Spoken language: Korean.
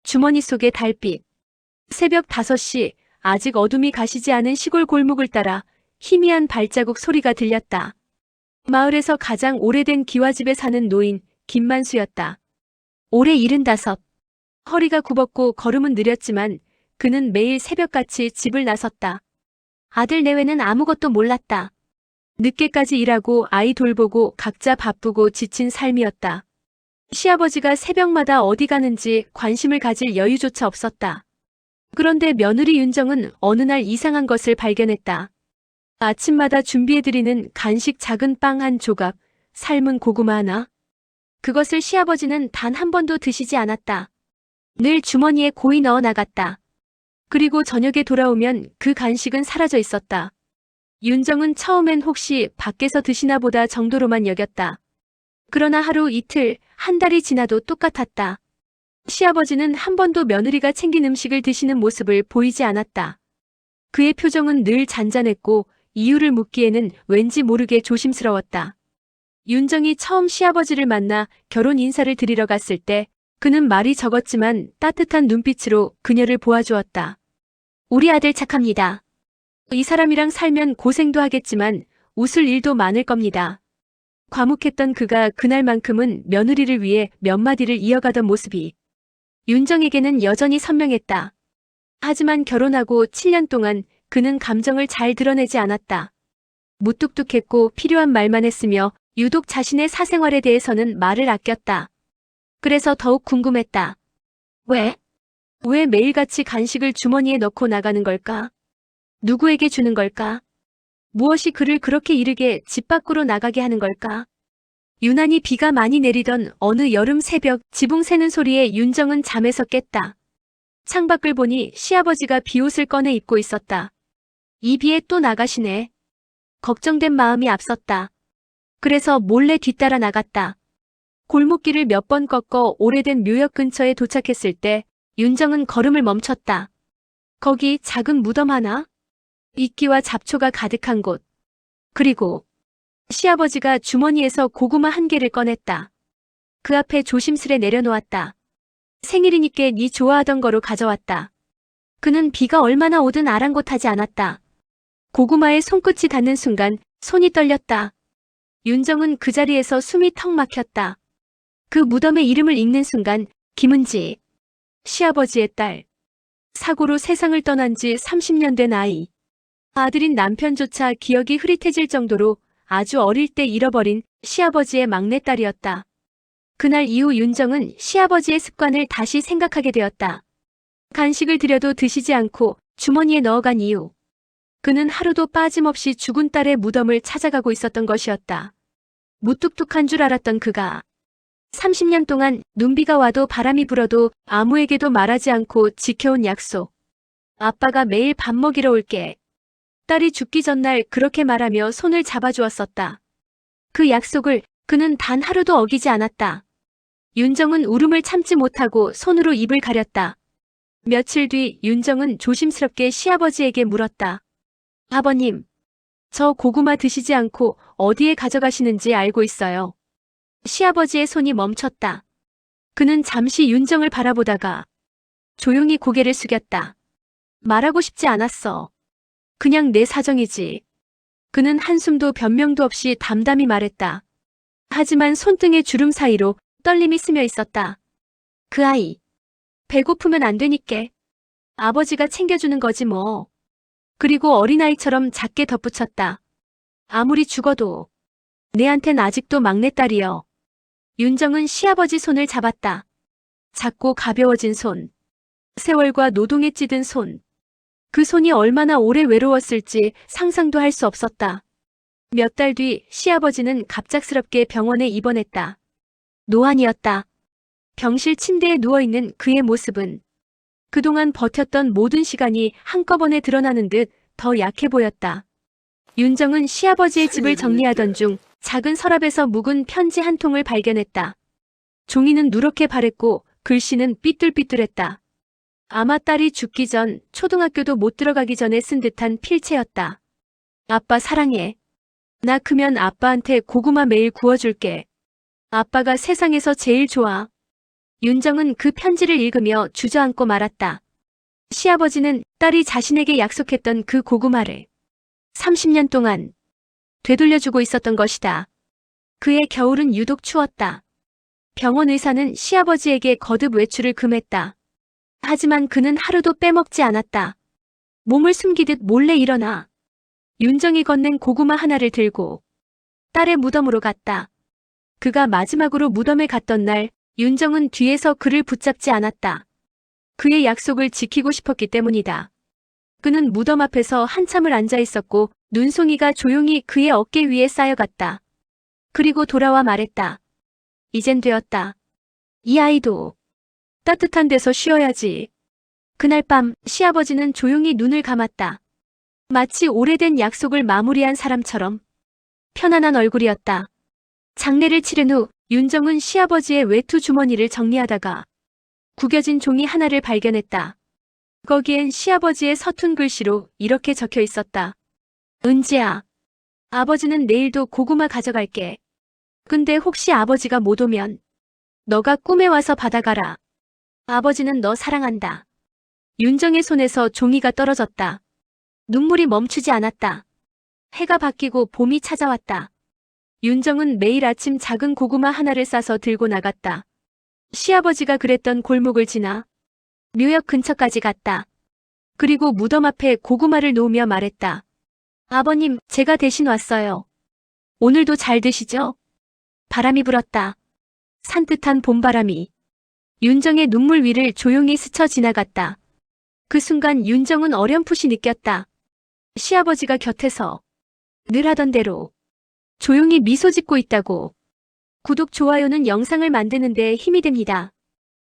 주머니 속의 달빛. 새벽 5시, 아직 어둠이 가시지 않은 시골 골목을 따라 희미한 발자국 소리가 들렸다. 마을에서 가장 오래된 기와집에 사는 노인 김만수였다. 올해 75. 허리가 굽었고 걸음은 느렸지만 그는 매일 새벽같이 집을 나섰다. 아들 내외는 아무것도 몰랐다. 늦게까지 일하고 아이 돌보고 각자 바쁘고 지친 삶이었다. 시아버지가 새벽마다 어디 가는지 관심을 가질 여유조차 없었다. 그런데 며느리 윤정은 어느 날 이상한 것을 발견했다. 아침마다 준비해드리는 간식 작은 빵 한 조각, 삶은 고구마 하나. 그것을 시아버지는 단 한 번도 드시지 않았다. 늘 주머니에 고이 넣어 나갔다. 그리고 저녁에 돌아오면 그 간식은 사라져 있었다. 윤정은 처음엔 혹시 밖에서 드시나 보다 정도로만 여겼다. 그러나 하루 이틀, 한 달이 지나도 똑같았다. 시아버지는 한 번도 며느리가 챙긴 음식을 드시는 모습을 보이지 않았다. 그의 표정은 늘 잔잔했고 이유를 묻기에는 왠지 모르게 조심스러웠다. 윤정이 처음 시아버지를 만나 결혼 인사를 드리러 갔을 때 그는 말이 적었지만 따뜻한 눈빛으로 그녀를 보아주었다. 우리 아들 착합니다. 이 사람이랑 살면 고생도 하겠지만 웃을 일도 많을 겁니다. 과묵했던 그가 그날만큼은 며느리를 위해 몇 마디를 이어가던 모습이 윤정에게는 여전히 선명했다. 하지만 결혼하고 7년 동안 그는 감정을 잘 드러내지 않았다. 무뚝뚝했고 필요한 말만 했으며 유독 자신의 사생활에 대해서는 말을 아꼈다. 그래서 더욱 궁금했다. 왜? 왜 매일같이 간식을 주머니에 넣고 나가는 걸까? 누구에게 주는 걸까? 무엇이 그를 그렇게 이르게 집 밖으로 나가게 하는 걸까? 유난히 비가 많이 내리던 어느 여름 새벽 지붕 새는 소리에 윤정은 잠에서 깼다. 창밖을 보니 시아버지가 비옷을 꺼내 입고 있었다. 이 비에 또 나가시네. 걱정된 마음이 앞섰다. 그래서 몰래 뒤따라 나갔다. 골목길을 몇 번 꺾어 오래된 묘역 근처에 도착했을 때 윤정은 걸음을 멈췄다. 거기 작은 무덤 하나? 이끼와 잡초가 가득한 곳. 그리고 시아버지가 주머니에서 고구마 한 개를 꺼냈다. 그 앞에 조심스레 내려놓았다. 생일이니께 네 좋아하던 거로 가져왔다. 그는 비가 얼마나 오든 아랑곳하지 않았다. 고구마에 손끝이 닿는 순간 손이 떨렸다. 윤정은 그 자리에서 숨이 턱 막혔다. 그 무덤의 이름을 읽는 순간 김은지, 시아버지의 딸. 사고로 세상을 떠난 지 30년 된 아이. 아들인 남편조차 기억이 흐릿해질 정도로 아주 어릴 때 잃어버린 시아버지의 막내딸이었다. 그날 이후 윤정은 시아버지의 습관을 다시 생각하게 되었다. 간식을 드려도 드시지 않고 주머니에 넣어간 이유. 그는 하루도 빠짐없이 죽은 딸의 무덤을 찾아가고 있었던 것이었다. 무뚝뚝한 줄 알았던 그가 30년 동안 눈비가 와도 바람이 불어도 아무에게도 말하지 않고 지켜온 약속. 아빠가 매일 밥 먹이러 올게. 딸이 죽기 전날 그렇게 말하며 손을 잡아주었었다. 그 약속을 그는 단 하루도 어기지 않았다. 윤정은 울음을 참지 못하고 손으로 입을 가렸다. 며칠 뒤 윤정은 조심스럽게 시아버지에게 물었다. 아버님, 저 고구마 드시지 않고 어디에 가져가시는지 알고 있어요. 시아버지의 손이 멈췄다. 그는 잠시 윤정을 바라보다가 조용히 고개를 숙였다. 말하고 싶지 않았어. 그냥 내 사정이지. 그는 한숨도 변명도 없이 담담히 말했다. 하지만 손등의 주름 사이로 떨림이 스며 있었다. 그 아이. 배고프면 안 되니께. 아버지가 챙겨주는 거지 뭐. 그리고 어린아이처럼 작게 덧붙였다. 아무리 죽어도 내한텐 아직도 막내딸이여. 윤정은 시아버지 손을 잡았다. 작고 가벼워진 손. 세월과 노동에 찌든 손. 그 손이 얼마나 오래 외로웠을지 상상도 할 수 없었다. 몇 달 뒤 시아버지는 갑작스럽게 병원에 입원했다. 노안이었다. 병실 침대에 누워있는 그의 모습은 그동안 버텼던 모든 시간이 한꺼번에 드러나는 듯 더 약해 보였다. 윤정은 시아버지의 집을 정리하던 중 작은 서랍에서 묵은 편지 한 통을 발견했다. 종이는 누렇게 바랬고 글씨는 삐뚤삐뚤했다. 아마 딸이 죽기 전 초등학교도 못 들어가기 전에 쓴 듯한 필체였다. 아빠 사랑해. 나 크면 아빠한테 고구마 매일 구워줄게. 아빠가 세상에서 제일 좋아. 윤정은 그 편지를 읽으며 주저앉고 말았다. 시아버지는 딸이 자신에게 약속했던 그 고구마를 30년 동안 되돌려주고 있었던 것이다. 그의 겨울은 유독 추웠다. 병원 의사는 시아버지에게 거듭 외출을 금했다. 하지만 그는 하루도 빼먹지 않았다. 몸을 숨기듯 몰래 일어나 윤정이 건넨 고구마 하나를 들고 딸의 무덤으로 갔다. 그가 마지막으로 무덤에 갔던 날 윤정은 뒤에서 그를 붙잡지 않았다. 그의 약속을 지키고 싶었기 때문이다. 그는 무덤 앞에서 한참을 앉아 있었고 눈송이가 조용히 그의 어깨 위에 쌓여갔다. 그리고 돌아와 말했다. 이젠 되었다. 이 아이도 따뜻한 데서 쉬어야지. 그날 밤 시아버지는 조용히 눈을 감았다. 마치 오래된 약속을 마무리한 사람처럼 편안한 얼굴이었다. 장례를 치른 후 윤정은 시아버지의 외투 주머니를 정리하다가 구겨진 종이 하나를 발견했다. 거기엔 시아버지의 서툰 글씨로 이렇게 적혀 있었다. 은지야, 아버지는 내일도 고구마 가져갈게. 근데 혹시 아버지가 못 오면 너가 꿈에 와서 받아가라. 아버지는 너 사랑한다. 윤정의 손에서 종이가 떨어졌다. 눈물이 멈추지 않았다. 해가 바뀌고 봄이 찾아왔다. 윤정은 매일 아침 작은 고구마 하나를 싸서 들고 나갔다. 시아버지가 그랬던 골목을 지나 묘역 근처까지 갔다. 그리고 무덤 앞에 고구마를 놓으며 말했다. 아버님, 제가 대신 왔어요. 오늘도 잘 드시죠? 바람이 불었다. 산뜻한 봄바람이 윤정의 눈물 위를 조용히 스쳐 지나갔다. 그 순간 윤정은 어렴풋이 느꼈다. 시아버지가 곁에서 늘 하던 대로 조용히 미소 짓고 있다고. 구독, 좋아요는 영상을 만드는 데 힘이 됩니다.